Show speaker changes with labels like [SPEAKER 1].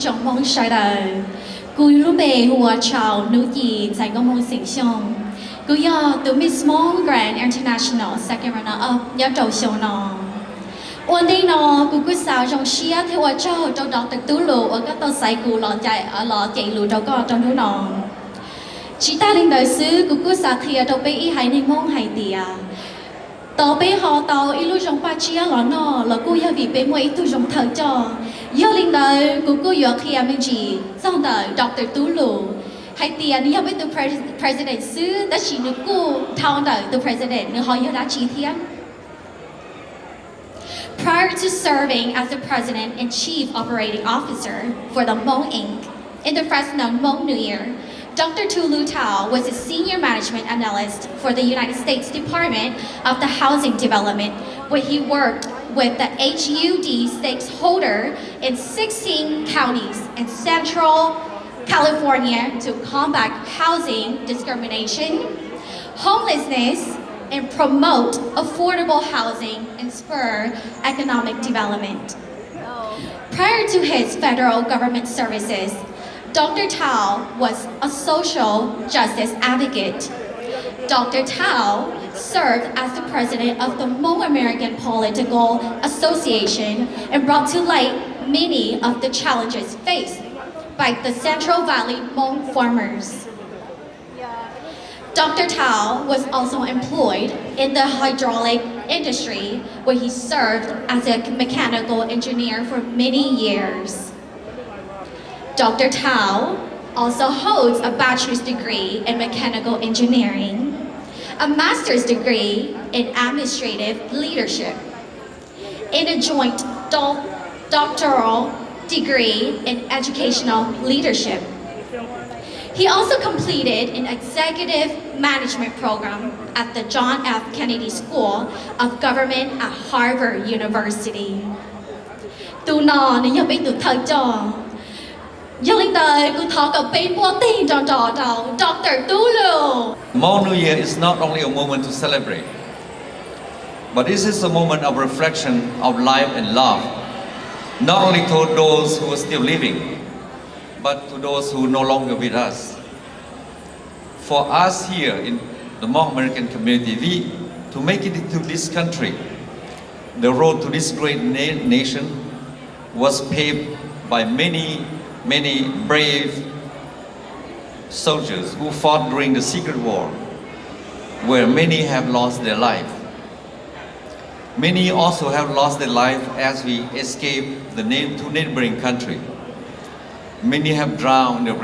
[SPEAKER 1] trong mong sai đời cúi lúc bề hùa chào nữ gì tại công mong sinh xong cú yo từ Miss Hmong Grand International second runner up nhớ trầu show nó ôn đi nó cú sao trong xia theo ở trong đó từ tú lù ở các tàu sai cú lọ chạy lù trong con trong núi nó chỉ ta linh đời xứ cú sao kia trong bề y hay nên mong hay tiệt tàu bê họ tàu ilu trong ba chia lọ nọ là cô ya vì bê mỗi tu trong thở cho giờ linh đời cô yo kia mình chỉ trong đời Dr. Tulu hay tiền ya biết tu president sư đã chỉ được cô thao đời tu president nữa họ ya đã chỉ thiam. Prior to serving as the president and chief operating officer for the Hmong Inc. in the Fresno Hmong New Year, Dr. Tulu Tao was a senior management analyst for the United States Department of the Housing Development, where he worked with the HUD stakeholder in 16 counties in Central California to combat housing discrimination, homelessness, and promote affordable housing and spur economic development. Prior to his federal government services, Dr. Tao was a social justice advocate. Dr. Tao served as the president of the Hmong American Political Association and brought to light many of the challenges faced by the Central Valley Hmong farmers. Dr. Tao was also employed in the hydraulic industry, where he served as a mechanical engineer for many years. Dr. Tao also holds a bachelor's degree in mechanical engineering, a master's degree in administrative leadership, and a joint doctoral degree in educational leadership. He also completed an executive management program at the John F. Kennedy School of Government at Harvard University. Tu nọ nên giờ biết được thơ cho. Giờ linh đời cứ thọ cặp bên bố tiền trò Dr. Tulu.
[SPEAKER 2] Hmong New Year is not only a moment to celebrate, but this is a moment of reflection of life and love, not only to those who are still living, but to those who no longer with us. For us here in the Hmong American community, to make it into this country, the road to this great nation was paved by many brave soldiers who fought during the Secret War, where many have lost their life. Many also have lost their life as we escape to neighboring country. Many have drowned in the